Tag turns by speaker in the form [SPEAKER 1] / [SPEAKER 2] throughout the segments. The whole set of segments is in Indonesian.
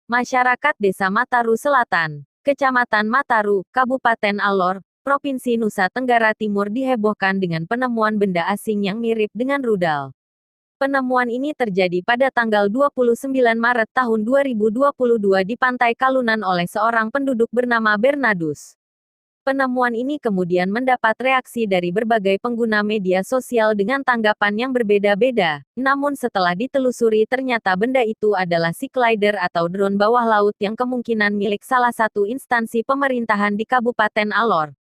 [SPEAKER 1] Masyarakat Desa Mataru Selatan, Kecamatan Mataru, Kabupaten Alor, Provinsi Nusa Tenggara Timur dihebohkan dengan penemuan benda asing yang mirip dengan rudal. Penemuan ini terjadi pada tanggal 29 Maret tahun 2022 di Pantai Kalunan oleh seorang penduduk bernama Bernardus. Penemuan ini kemudian mendapat reaksi dari berbagai pengguna media sosial dengan tanggapan yang berbeda-beda. Namun setelah ditelusuri ternyata benda itu adalah Sea Glider atau drone bawah laut yang kemungkinan milik salah satu instansi pemerintahan di Kabupaten Alor.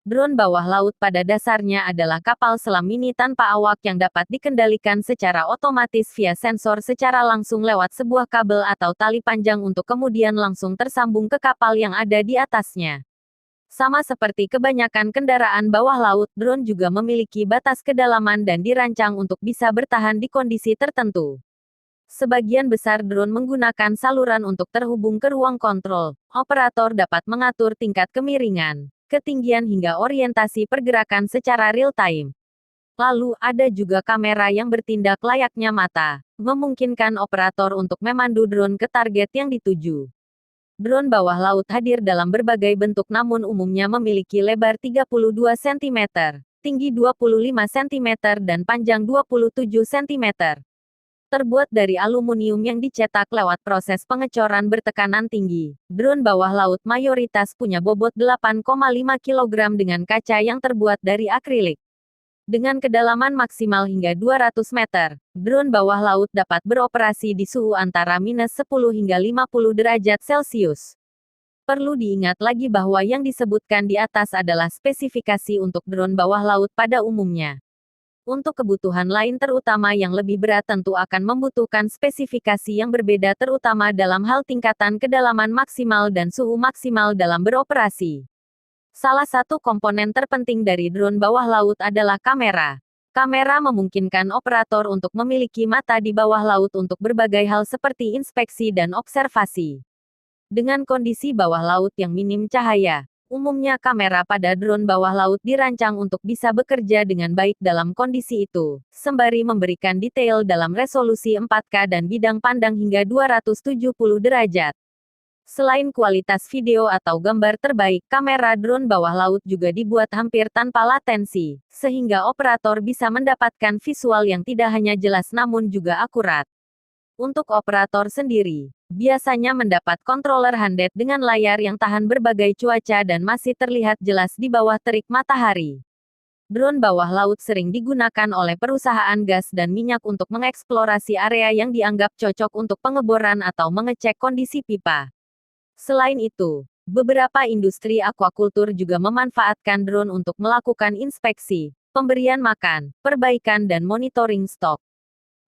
[SPEAKER 1] Drone bawah laut pada dasarnya adalah kapal selam mini tanpa awak yang dapat dikendalikan secara otomatis via sensor secara langsung lewat sebuah kabel atau tali panjang untuk kemudian langsung tersambung ke kapal yang ada di atasnya. Sama seperti kebanyakan kendaraan bawah laut, drone juga memiliki batas kedalaman dan dirancang untuk bisa bertahan di kondisi tertentu. Sebagian besar drone menggunakan saluran untuk terhubung ke ruang kontrol. Operator dapat mengatur tingkat kemiringan, ketinggian hingga orientasi pergerakan secara real-time. Lalu, ada juga kamera yang bertindak layaknya mata, memungkinkan operator untuk memandu drone ke target yang dituju. Drone bawah laut hadir dalam berbagai bentuk namun umumnya memiliki lebar 32 cm, tinggi 25 cm dan panjang 27 cm. Terbuat dari aluminium yang dicetak lewat proses pengecoran bertekanan tinggi, drone bawah laut mayoritas punya bobot 8,5 kg dengan kaca yang terbuat dari akrilik. Dengan kedalaman maksimal hingga 200 meter, drone bawah laut dapat beroperasi di suhu antara -10 hingga 50 derajat Celcius. Perlu diingat lagi bahwa yang disebutkan di atas adalah spesifikasi untuk drone bawah laut pada umumnya. Untuk kebutuhan lain terutama yang lebih berat tentu akan membutuhkan spesifikasi yang berbeda terutama dalam hal tingkatan kedalaman maksimal dan suhu maksimal dalam beroperasi. Salah satu komponen terpenting dari drone bawah laut adalah kamera. Kamera memungkinkan operator untuk memiliki mata di bawah laut untuk berbagai hal seperti inspeksi dan observasi. Dengan kondisi bawah laut yang minim cahaya, umumnya kamera pada drone bawah laut dirancang untuk bisa bekerja dengan baik dalam kondisi itu, sembari memberikan detail dalam resolusi 4K dan bidang pandang hingga 270 derajat. Selain kualitas video atau gambar terbaik, kamera drone bawah laut juga dibuat hampir tanpa latensi, sehingga operator bisa mendapatkan visual yang tidak hanya jelas namun juga akurat. Untuk operator sendiri, biasanya mendapat controller handheld dengan layar yang tahan berbagai cuaca dan masih terlihat jelas di bawah terik matahari. Drone bawah laut sering digunakan oleh perusahaan gas dan minyak untuk mengeksplorasi area yang dianggap cocok untuk pengeboran atau mengecek kondisi pipa. Selain itu, beberapa industri aquaculture juga memanfaatkan drone untuk melakukan inspeksi, pemberian makan, perbaikan dan monitoring stok.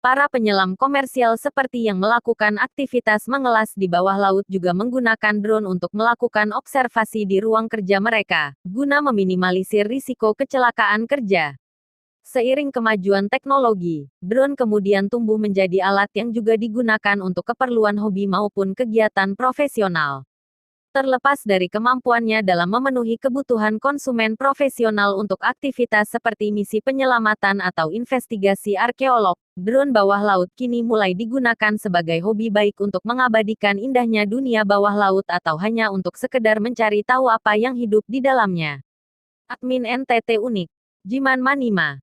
[SPEAKER 1] Para penyelam komersial seperti yang melakukan aktivitas mengelas di bawah laut juga menggunakan drone untuk melakukan observasi di ruang kerja mereka, guna meminimalisir risiko kecelakaan kerja. Seiring kemajuan teknologi, drone kemudian tumbuh menjadi alat yang juga digunakan untuk keperluan hobi maupun kegiatan profesional. Terlepas dari kemampuannya dalam memenuhi kebutuhan konsumen profesional untuk aktivitas seperti misi penyelamatan atau investigasi arkeolog, drone bawah laut kini mulai digunakan sebagai hobi baik untuk mengabadikan indahnya dunia bawah laut atau hanya untuk sekedar mencari tahu apa yang hidup di dalamnya. Admin NTT Unik, Jiman Manima.